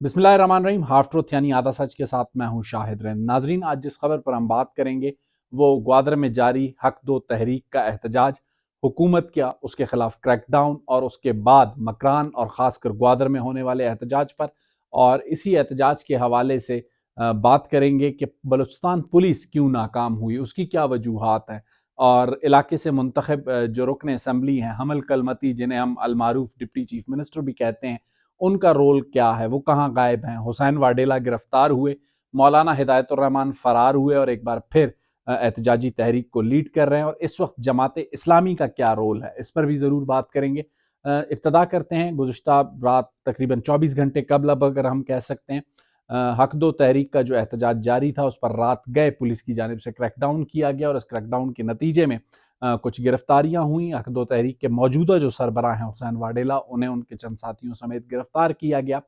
बिस्मिल्लाहिर्रहमानिर्रहीम। Half truth यानी आधा सच के साथ मैं हूं शाहिद रैन। नाजरीन, आज जिस खबर पर हम बात करेंगे वो ग्वादर में जारी हक दो तहरीक का एहतजाज, हुकूमत क्या उसके खिलाफ क्रैकडाउन और उसके बाद मकरान और ख़ासकर ग्वादर में होने वाले एहतजाज पर, और इसी एहतजाज के हवाले से बात करेंगे कि बलूचिस्तान पुलिस क्यों नाकाम हुई, उसकी क्या वजूहात हैं, और इलाके से मुंतखब जो रुकन असम्बली हैं हमल कलमती, जिन्हें हम अलमारूफ डिप्टी चीफ मिनिस्टर भी कहते हैं, उनका रोल क्या है, वो कहाँ गायब हैं। हुसैन वाडेला गिरफ्तार हुए, मौलाना हिदायतुर्रहमान फरार हुए और एक बार फिर एहतजाजी तहरीक को लीड कर रहे हैं, और इस वक्त जमात इस्लामी का क्या रोल है, इस पर भी ज़रूर बात करेंगे। इब्तदा करते हैं गुज़श्ता रात तकरीबन 24 घंटे कबल, अब अगर हम कह सकते हैं, हक दो तहरीक का जो एहतजाज जारी था उस पर रात गए पुलिस की जानिब से क्रैकडाउन किया गया, और इस क्रैकडाउन के नतीजे में कुछ गिरफ्तारियां हुई। हक दो तहरीक के मौजूदा जो सरबराह हैं हुसैन वाडेला, उन्हें उनके चंद साथियों समेत गिरफ्तार किया गया,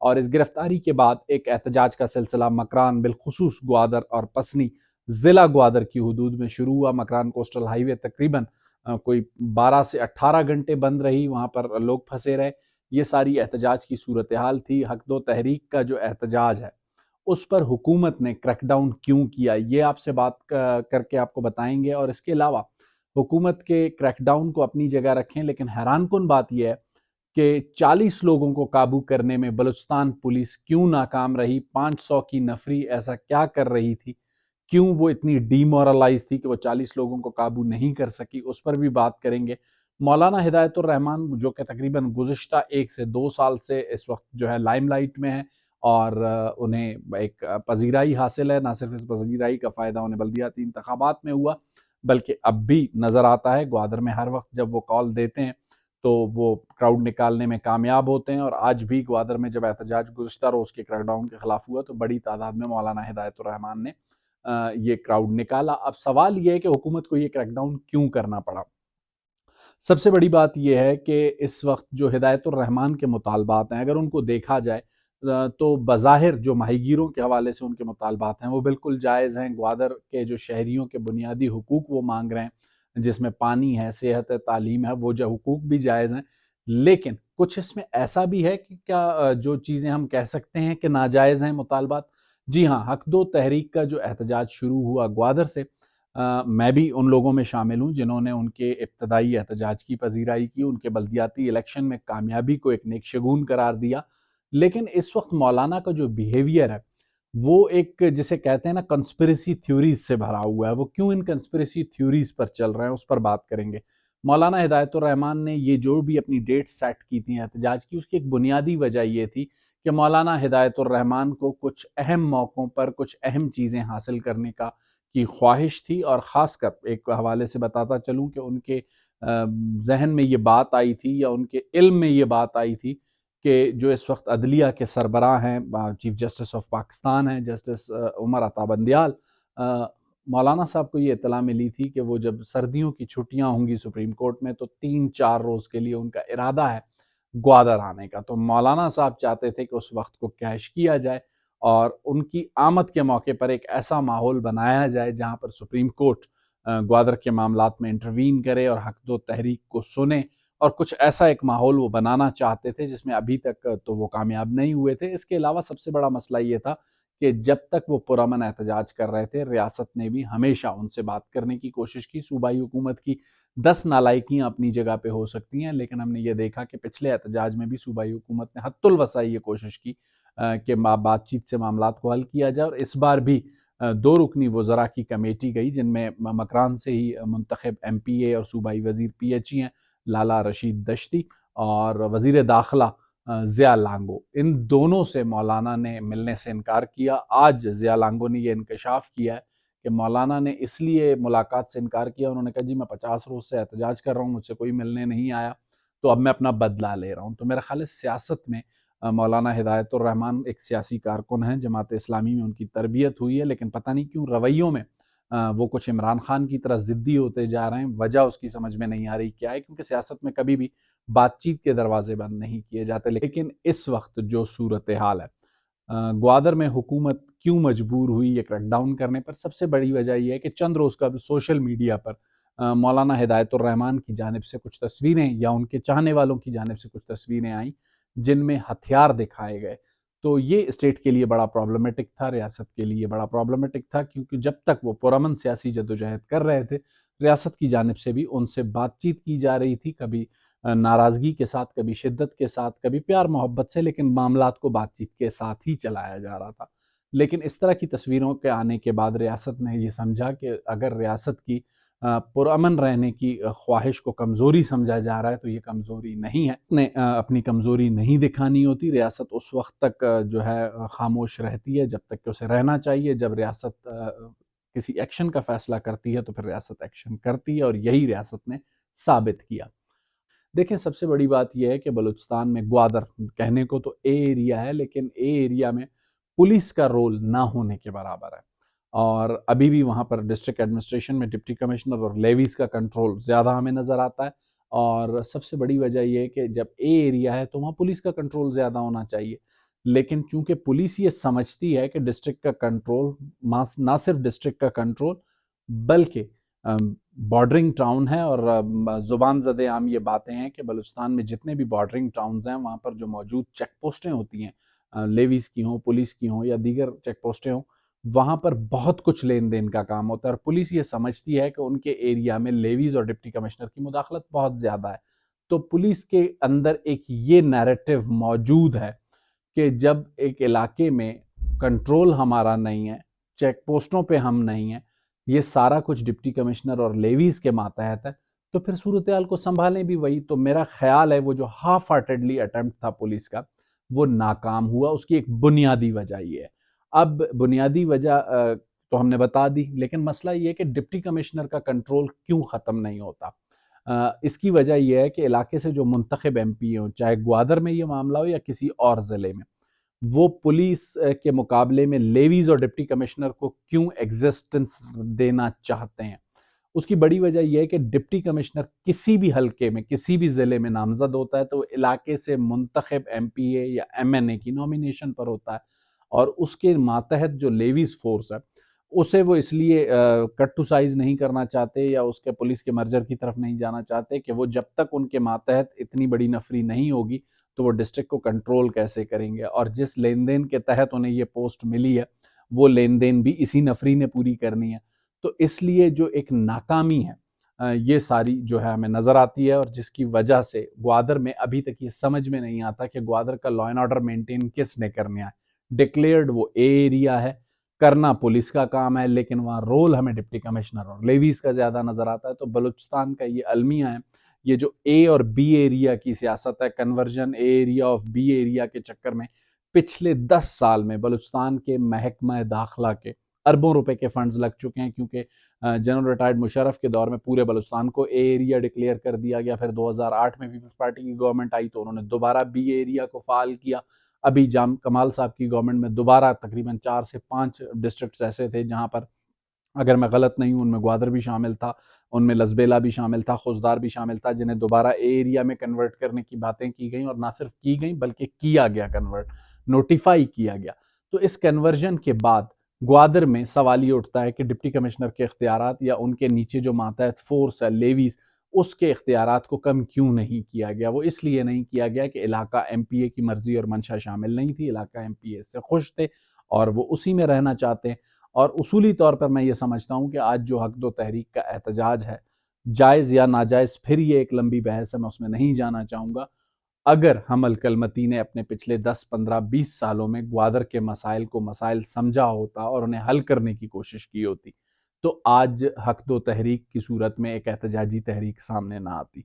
और इस गिरफ्तारी के बाद एक एहतजाज का सिलसिला मकरान बिलखुसूस ग्वादर और पसनी जिला ग्वादर की हदूद में शुरू हुआ। मकरान कोस्टल हाईवे तकरीबन कोई 12 से 18 घंटे बंद रही, वहां पर लोग फंसे रहे। ये सारी एहतजाज की सूरत हाल थी। हक दो तहरीक का जो एहतजाज है उस पर हुकूमत ने क्रैकडाउन क्यों किया, ये आपसे बात करके आपको बताएंगे। और इसके अलावा हुकूमत के क्रैकडाउन को अपनी जगह रखें, लेकिन हैरानकुन बात यह है कि 40 लोगों को काबू करने में बलूचिस्तान पुलिस क्यों नाकाम रही। 500 की नफरी ऐसा क्या कर रही थी, क्यों वो इतनी डीमोरलाइज थी कि वो 40 लोगों को काबू नहीं कर सकी, उस पर भी बात करेंगे। मौलाना हिदायतुर्रहमान जो कि तकरीबन गुज़श्ता 1 से 2 साल से इस वक्त जो है लाइमलाइट में है, और उन्हें एक पजीराई हासिल है। ना सिर्फ इस पजीराई का फ़ायदा उन्हें बल्दियाती इंतखाबात में हुआ, बल्कि अब भी नज़र आता है ग्वादर में हर वक्त जब वो कॉल देते हैं तो वो क्राउड निकालने में कामयाब होते हैं। और आज भी ग्वादर में जब एहतजाज गुज़श्ता रोज़ के क्रैकडाउन के खिलाफ हुआ तो बड़ी तादाद में मौलाना हिदायतुर्रहमान ने ये क्राउड निकाला। अब सवाल ये है कि हुकूमत को ये क्रैकडाउन क्यों करना पड़ा। सबसे बड़ी बात यह है कि इस वक्त जो हिदायतुर्रहमान के मुतालबात हैं, अगर उनको देखा जाए तो बज़ाहिर जो माहीगीरों के हवाले से उनके मुतालबात हैं वो बिल्कुल जायज़ हैं। ग्वादर के जो शहरियों के बुनियादी हुकूक वो मांग रहे हैं, जिसमें पानी है, सेहत है, तालीम है, वो जो हुकूक भी जायज़ हैं। लेकिन कुछ इसमें ऐसा भी है कि क्या जो चीज़ें हम कह सकते हैं कि नाजायज़ हैं मुतालबात। जी हाँ, हक दो तहरीक का जो एहतजाज शुरू हुआ ग्वादर से, मैं भी उन लोगों में शामिल हूँ जिन्होंने उनके इब्तदाई एहतजाज की पजीराई की, उनके बल्दियाती इलेक्शन में कामयाबी को एक नेक शगुन करार दिया। लेकिन इस वक्त मौलाना का जो बिहेवियर है वो एक, जिसे कहते हैं ना, कंस्पिरेसी थ्योरीज से भरा हुआ है। वो क्यों इन कंस्पिरेसी थ्योरीज पर चल रहे हैं उस पर बात करेंगे। मौलाना हिदायतुर्रहमान ने ये जो भी अपनी डेट सेट की थी एहतजाज की, उसकी एक बुनियादी वजह ये थी कि मौलाना हिदायतुर्रहमान को कुछ अहम मौक़ों पर कुछ अहम चीज़ें हासिल करने का की ख्वाहिश थी। और ख़ासकर एक हवाले से बताता चलूँ कि उनके जहन में ये बात आई थी, या उनके इल्म में ये बात आई थी, कि जो इस वक्त अदलिया के सरबराह हैं, चीफ जस्टिस ऑफ पाकिस्तान हैं जस्टिस उमर अता बंदियाल, मौलाना साहब को ये इतला मिली थी कि वो जब सर्दियों की छुट्टियां होंगी सुप्रीम कोर्ट में तो 3-4 रोज़ के लिए उनका इरादा है ग्वादर आने का। तो मौलाना साहब चाहते थे कि उस वक्त को कैश किया जाए और उनकी आमद के मौके पर एक ऐसा माहौल बनाया जाए जहां पर सुप्रीम कोर्ट ग्वादर के मामलात में इंटरवीन करे और हक दो तहरीक को सुने। और कुछ ऐसा एक माहौल वो बनाना चाहते थे जिसमें अभी तक तो वो कामयाब नहीं हुए थे। इसके अलावा सबसे बड़ा मसला ये था कि जब तक वो पुरअमन एहतजाज कर रहे थे, रियासत ने भी हमेशा उनसे बात करने की कोशिश की। सूबाई हुकूमत की 10 नालायकियां अपनी जगह पे हो सकती हैं, लेकिन हमने ये देखा कि पिछले एहतजाज में भी सूबाई हुकूमत ने हत्तुल वसाई ये कोशिश की कि बातचीत से मामलात को हल किया जाए। और इस बार भी 2 रुकनी वज़रा की कमेटी गई, जिनमें मकरान से ही मुंतखब MPA और सूबाई वजीर PHE हैं लाला रशीद दश्ती, और वजीर दाखिला ज़िया लांगो। इन दोनों से मौलाना ने मिलने से इनकार किया। आज ज़िया लांगो ने यह इंकशाफ किया है कि मौलाना ने इसलिए मुलाकात से इनकार किया, उन्होंने कहा जी मैं 50 रोज़ से एहतजाज कर रहा हूँ, मुझसे कोई मिलने नहीं आया, तो अब मैं अपना बदला ले रहा हूँ। तो मेरा ख्याल है सियासत में मौलाना हिदायतुर्रहमान एक सियासी कारकुन हैं, जमात इस्लामी में उनकी तरबियत हुई है, लेकिन पता नहीं क्यों रवैयों में वो कुछ इमरान खान की तरह ज़िद्दी होते जा रहे हैं। वजह उसकी समझ में नहीं आ रही क्या है, क्योंकि सियासत में कभी भी बातचीत के दरवाजे बंद नहीं किए जाते। लेकिन इस वक्त जो सूरत हाल है, ग्वादर में हुकूमत क्यों मजबूर हुई ये क्रैकडाउन करने पर, सबसे बड़ी वजह यह है कि चंद रोज़ का सोशल मीडिया पर मौलाना हिदायतुर्रहमान की जानिब से कुछ तस्वीरें या उनके चाहने वालों की जानिब से कुछ तस्वीरें आई जिनमें हथियार दिखाए गए। तो ये स्टेट के लिए बड़ा प्रॉब्लमेटिक था, रियासत के लिए बड़ा प्रॉब्लमेटिक था, क्योंकि जब तक वो पुरअमन सियासी जद्दोजहद कर रहे थे, रियासत की जानिब से भी उनसे बातचीत की जा रही थी, कभी नाराज़गी के साथ, कभी शिद्दत के साथ, कभी प्यार मोहब्बत से, लेकिन मामलात को बातचीत के साथ ही चलाया जा रहा था। लेकिन इस तरह की तस्वीरों के आने के बाद रियासत ने ये समझा कि अगर रियासत की पुरअमन रहने की ख्वाहिश को कमज़ोरी समझा जा रहा है, तो ये कमज़ोरी नहीं है। ने अपनी कमज़ोरी नहीं दिखानी होती। रियासत उस वक्त तक जो है खामोश रहती है जब तक कि उसे रहना चाहिए। जब रियासत किसी एक्शन का फैसला करती है तो फिर रियासत एक्शन करती है, और यही रियासत ने साबित किया। देखें, सबसे बड़ी बात यह है कि बलूचिस्तान में ग्वादर, कहने को तो ए एरिया है, लेकिन ए एरिया में पुलिस का रोल ना होने के बराबर है, और अभी भी वहाँ पर डिस्ट्रिक्ट एडमिनिस्ट्रेशन में डिप्टी कमिश्नर और लेवीज का कंट्रोल ज़्यादा हमें नज़र आता है। और सबसे बड़ी वजह यह है कि जब ए एरिया है तो वहाँ पुलिस का कंट्रोल ज़्यादा होना चाहिए, लेकिन चूंकि पुलिस ये समझती है कि डिस्ट्रिक्ट का कंट्रोल, ना सिर्फ डिस्ट्रिक्ट का कंट्रोल, बल्कि बॉर्डरिंग टाउन है, और ज़ुबान ज़दे आम ये बातें हैं कि बलूचिस्तान में जितने भी बॉर्डरिंग टाउन्स हैं वहाँ पर जो मौजूद चेक पोस्टें होती हैं, लेवीज़ की हों, पुलिस की हों या दीगर चेक पोस्टें हों, वहाँ पर बहुत कुछ लेन देन का काम होता है, और पुलिस ये समझती है कि उनके एरिया में लेवीज़ और डिप्टी कमिश्नर की मुदाखलत बहुत ज़्यादा है। तो पुलिस के अंदर एक ये नैरेटिव मौजूद है कि जब एक इलाके में कंट्रोल हमारा नहीं है, चेक पोस्टों पे हम नहीं हैं, ये सारा कुछ डिप्टी कमिश्नर और लेवीज के मातहत है, तो फिर सूरत हाल को संभालें भी वही। तो मेरा ख्याल है वो जो हाफ हार्टेडली अटेम्प्ट था पुलिस का, वो नाकाम हुआ। उसकी एक बुनियादी वजह ये है। अब बुनियादी वजह तो हमने बता दी, लेकिन मसला ये है कि डिप्टी कमिश्नर का कंट्रोल क्यों ख़त्म नहीं होता। इसकी वजह यह है कि इलाके से जो मुंतखब MP हो, चाहे ग्वादर में ये मामला हो या किसी और ज़िले में, वो पुलिस के मुकाबले में लेवीज और डिप्टी कमिश्नर को क्यों एग्जिस्टेंस देना चाहते हैं। उसकी बड़ी वजह यह है कि डिप्टी कमिश्नर किसी भी हलके में, किसी भी ज़िले में नामजद होता है तो इलाके से मुंतखब MPA या MNA की नॉमिनेशन पर होता है, और उसके मातहत जो लेवीज फोर्स है उसे वो इसलिए कट टू साइज नहीं करना चाहते या उसके पुलिस के मर्जर की तरफ नहीं जाना चाहते कि वो जब तक उनके मातहत इतनी बड़ी नफरी नहीं होगी तो वो डिस्ट्रिक्ट को कंट्रोल कैसे करेंगे, और जिस लेन देन के तहत उन्हें ये पोस्ट मिली है वो लेन देन भी इसी नफरी ने पूरी करनी है। तो इसलिए जो एक नाकामी है ये सारी जो है हमें नज़र आती है, और जिसकी वजह से ग्वादर में अभी तक ये समझ में नहीं आता कि ग्वादर का लॉ एंड ऑर्डर मेंटेन किसने करना है। डिक्लेयर्ड वो ए एरिया है, करना पुलिस का काम है, लेकिन वहाँ रोल हमें डिप्टी कमिश्नर और लेवीज का ज़्यादा नज़र आता है। तो बलूचिस्तान का ये अलमिया है, ये जो ए और बी एरिया की सियासत है, conversion A area of B area के चक्कर में पिछले 10 साल में बलूचिस्तान के महकमा दाखिला के अरबों रुपए के फंड्स लग चुके हैं, क्योंकि जनरल रिटायर्ड मुशर्रफ के दौर में पूरे बलूचिस्तान को ए एरिया डिक्लेयर कर दिया गया। फिर 2008 में पीपल्स पार्टी की गवर्नमेंट आई तो उन्होंने दोबारा बी एरिया को फाल किया। अभी जाम कमाल साहब की गवर्नमेंट में दोबारा तकरीबन 4 से 5 डिस्ट्रिक्ट्स ऐसे थे जहां पर, अगर मैं गलत नहीं हूं, उनमें ग्वादर भी शामिल था, उनमें लसबेला भी शामिल था, खुजदार भी शामिल था, जिन्हें दोबारा ए एरिया में कन्वर्ट करने की बातें की गई, और ना सिर्फ की गई बल्कि किया गया कन्वर्ट, नोटिफाई किया गया। तो इस कन्वर्जन के बाद ग्वादर में सवाल ये उठता है कि डिप्टी कमिश्नर के इख्तियारात या उनके नीचे जो मातहत फोर्स है लेवीज, उसके इख्तियारात को कम क्यों नहीं किया गया। वो इसलिए नहीं किया गया कि इलाका MPA की मर्जी और मंशा शामिल नहीं थी, इलाका MPA से खुश थे और वो उसी में रहना चाहते हैं। और उसूली तौर पर मैं ये समझता हूँ कि आज जो हक दो तहरीक का एहतजाज है, जायज़ या नाजायज़, फिर ये एक लंबी बहस है, मैं उसमें नहीं जाना चाहूँगा। अगर हम अलकलमती ने अपने पिछले 10, 15, 20 सालों में ग्वादर के मसाइल को मसाइल समझा होता और उन्हें हल करने की कोशिश की होती, तो आज हक दो तहरीक की सूरत में एक एहतजाजी तहरीक सामने ना आती।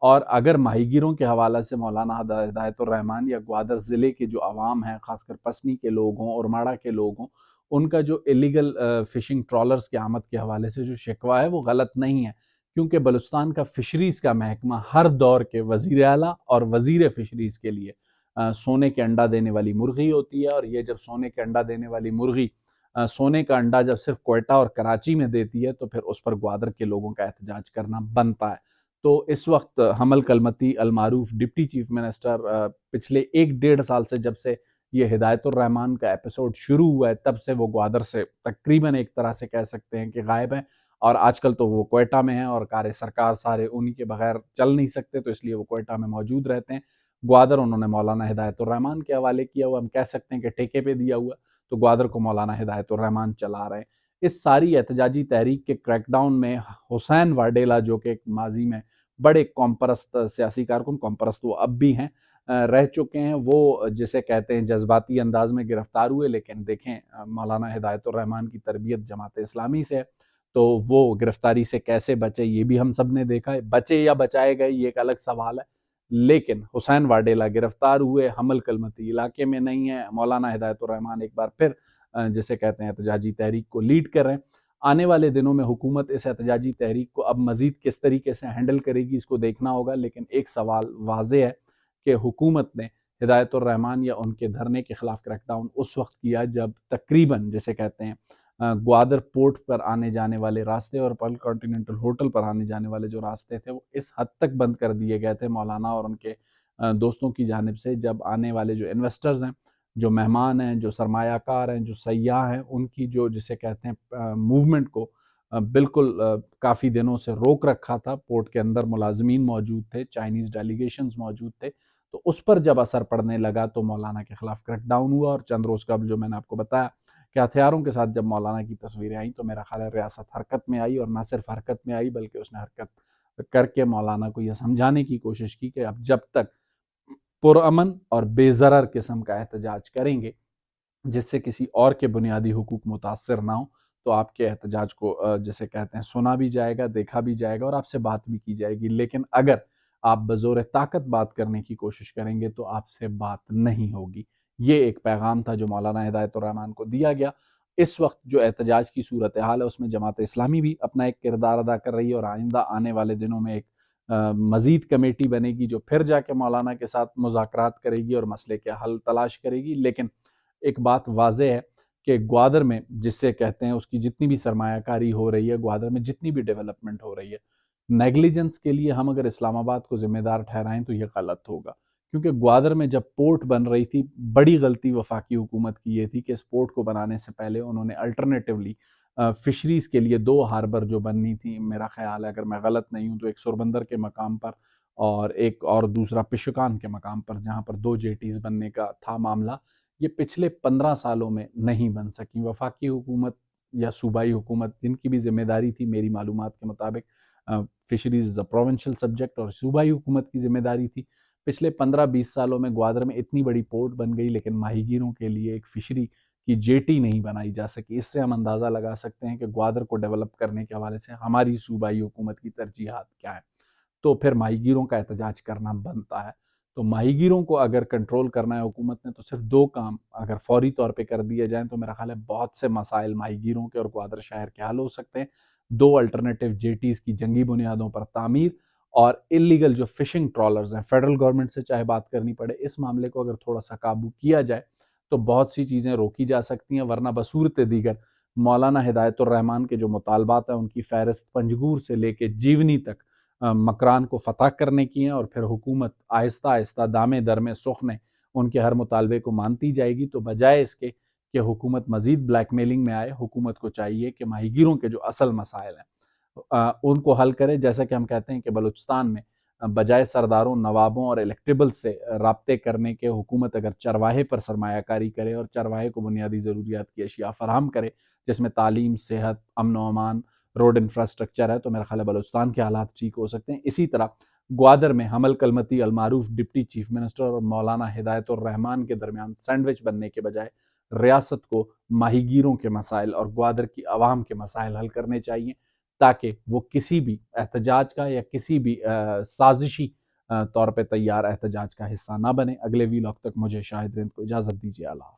और अगर माहीगीरों के हवाला से मौलाना हिदायतुर्रहमान या ग्वादर ज़िले के जो आवाम हैं, ख़ासकर पसनी के लोग हों और माड़ा के लोग हों, उनका जो इलीगल फ़िशिंग ट्रॉलर्स की आमद के हवाले से जो शिकवा है वो गलत नहीं है, क्योंकि बलूचिस्तान का फ़िशरीज़ का महकमा हर दौर के वज़ीर आला और वज़ीर फ़िशरीज़ के लिए सोने के अंडा देने वाली मुर्गी होती है, और ये जब सोने के अंडा देने वाली मुर्गी सोने का अंडा जब सिर्फ क्वेटा और कराची में देती है तो फिर उस पर ग्वादर के लोगों का एहतजाज करना बनता है। तो इस वक्त हमल कलमती अलमारूफ डिप्टी चीफ मिनिस्टर पिछले 1-1.5 साल से, जब से ये हिदायतुर्रहमान का एपिसोड शुरू हुआ है, तब से वो ग्वादर से तकरीबन एक तरह से कह सकते हैं कि गायब है, और आजकल तो वो क्वेटा में है और कार्य सरकार सारे उन्हीं के बगैर चल नहीं सकते, तो इसलिए वो क्वेटा में मौजूद रहते हैं। ग्वादर उन्होंने मौलाना हिदायतुर्रहमान के हवाले किया हुआ, हम कह सकते हैं कि ठेके पे दिया हुआ, तो ग्वादर को मौलाना हिदायतुर्रहमान चला रहे हैं। इस सारी एहतजाजी तहरीक के क्रैकडाउन में हुसैन वाडेला, जो कि माजी में बड़े कौमपरस्त सियासी कारकुन, कौमपरस्त वो अब भी हैं, रह चुके हैं, वो जिसे कहते हैं जज्बाती अंदाज में गिरफ्तार हुए। लेकिन देखें, मौलाना हिदायतुर्रहमान की तरबियत जमात इस्लामी से है, तो वो गिरफ्तारी से कैसे बचे ये भी हम सब ने देखा है। बचे या बचाए गए ये एक अलग सवाल है, लेकिन हुसैन वाडेला गिरफ्तार हुए, हमल कलमती इलाके में नहीं है। मौलाना हिदायतुर्रहमान एक बार फिर जिसे कहते हैं एहतजाजी तहरीक को लीड कर रहे हैं। आने वाले दिनों में हुकूमत इस एहतजाजी तहरीक को अब मजीद किस तरीके से हैंडल करेगी इसको देखना होगा। लेकिन एक सवाल वाज़ेह है कि हुकूमत ने हिदायतुर्रहमान या उनके धरने के खिलाफ क्रैकडाउन उस वक्त किया जब तकरीबन जिसे कहते हैं ग्वादर पोर्ट पर आने जाने वाले रास्ते और पर्ल कॉन्टिनेंटल होटल पर आने जाने वाले जो रास्ते थे वो इस हद तक बंद कर दिए गए थे मौलाना और उनके दोस्तों की जानिब से, जब आने वाले जो इन्वेस्टर्स हैं, जो मेहमान हैं, जो सरमायाकार हैं, जो सयाह हैं, उनकी जो जिसे कहते हैं मूवमेंट को बिल्कुल काफ़ी दिनों से रोक रखा था। पोर्ट के अंदर मुलाजमीन मौजूद थे, चाइनीज़ डेलीगेशंस मौजूद थे, तो उस पर जब असर पड़ने लगा तो मौलाना के खिलाफ क्रैकडाउन हुआ। और चंद रोज़ कबल जो मैंने आपको बताया कि हथियारों के साथ जब मौलाना की तस्वीरें आई तो मेरा ख्याल है रियासत हरकत में आई, और ना सिर्फ हरकत में आई बल्कि उसने हरकत करके मौलाना को यह समझाने की कोशिश की कि अब जब तक पुरअमन और बेज़रर किस्म का एहतजाज करेंगे जिससे किसी और के बुनियादी हुकूक मुतासर ना हो, तो आपके एहतजाज को जिसे कहते हैं सुना भी जाएगा, देखा भी जाएगा और आपसे बात भी की जाएगी। लेकिन अगर आप बज़ोर ताकत बात करने की कोशिश करेंगे तो आपसे बात नहीं होगी। ये एक पैगाम था जो मौलाना हिदायतुर्रहमान को दिया गया। इस वक्त जो एहतजाज की सूरत हाल है उसमें जमात इस्लामी भी अपना एक किरदार अदा कर रही है, और आइंदा आने वाले दिनों में एक मजीद कमेटी बनेगी जो फिर जाके मौलाना के साथ मुज़ाकरात करेगी और मसले के हल तलाश करेगी। लेकिन एक बात वाज़ेह है कि ग्वादर में जिससे कहते हैं उसकी जितनी भी सरमायाकारी हो रही है, ग्वादर में जितनी भी डेवलपमेंट हो रही है, नेग्लिजेंस के लिए हम अगर इस्लामाबाद को जिम्मेदार ठहराएं तो ये गलत होगा। क्योंकि ग्वादर में जब पोर्ट बन रही थी, बड़ी गलती वफाकी हुकूमत की ये थी कि इस पोर्ट को बनाने से पहले उन्होंने अल्टरनेटिवली फिशरीज़ के लिए दो हार्बर जो बननी थी, मेरा ख्याल है अगर मैं गलत नहीं हूँ तो एक सुरबंदर के मकाम पर और एक और दूसरा पिशुकान के मकाम पर, जहाँ पर दो जेटीज़ बनने का था मामला, ये पिछले 15 सालों में नहीं बन सकी। वफाकी हुकूमत या सूबाई हुकूमत जिनकी भी जिम्मेदारी थी, मेरी मालूमात के मुताबिक fisheries is a provincial subject, और सूबाई हुकूमत की जिम्मेदारी थी। पिछले 15-20 सालों में ग्वादर में इतनी बड़ी पोर्ट बन गई लेकिन माहीगीरों के लिए एक फिशरी की जेटी नहीं बनाई जा सकी। इससे हम अंदाज़ा लगा सकते हैं कि ग्वादर को डेवलप करने के हवाले से हमारी सूबाई हुकूमत की तरजीहात क्या है। तो फिर माहीगीरों का एहतजाज करना बनता है। तो माहीगीरों को अगर कंट्रोल करना है हुकूमत ने तो सिर्फ दो काम अगर फौरी तौर पे कर दिए जाएँ तो मेरा ख्याल है बहुत से मसाइल माहीगीरों के और ग्वादर शहर के हल हो सकते हैं। दो अल्टरनेटिव जेटीज़ की जंगी बुनियादों पर तामीर और इल्लीगल जो फिशिंग ट्रॉलर्स हैं, फेडरल गवर्नमेंट से चाहे बात करनी पड़े, इस मामले को अगर थोड़ा सा काबू किया जाए तो बहुत सी चीज़ें रोकी जा सकती हैं। वरना बसूरत दीगर मौलाना हिदायतुर्रहमान के जो मुतालबात हैं उनकी फ़हरिस्त पंजगूर से लेके जीवनी तक मकरान को फ़तह करने की हैं, और फिर हुकूमत आहिस्ता आहिस्ता दामे दर में सुखने उनके हर मुतालबे को मानती जाएगी। तो बजाय इसके कि हुकूमत मज़ीद ब्लैकमेलिंग में आए, हुकूमत को चाहिए कि माहीगीरों के जो असल मसाइल हैं उनको हल करे। जैसा कि हम कहते हैं कि बलूचिस्तान में बजाय सरदारों, नवाबों और इलेक्टेबल से राब्ते करने के, हुकूमत अगर चरवाहे पर सरमायाकारी करे और चरवाहे को बुनियादी ज़रूरियात की अशिया फराहम करे जिसमें तालीम, सेहत, अमन व अमान, रोड इंफ्रास्ट्रक्चर है, तो मेरा ख्याल है बलूचिस्तान के हालात ठीक हो सकते हैं। इसी तरह ग्वादर में हमल कलमती अलमारूफ डिप्टी चीफ मिनिस्टर और मौलाना हिदायतुर्रहमान के दरमियान सैंडविच बनने के बजाय रियासत को माहीगीरों के मसाइल और ग्वादर की आवाम के मसाइल हल करने चाहिए, ताकि वो किसी भी एहतजाज का या किसी भी साजिशी तौर पर तैयार एहतजाज का हिस्सा ना बने। अगले वीलॉग तक मुझे शाहिद रिंद को इजाज़त दीजिए। अल्लाह।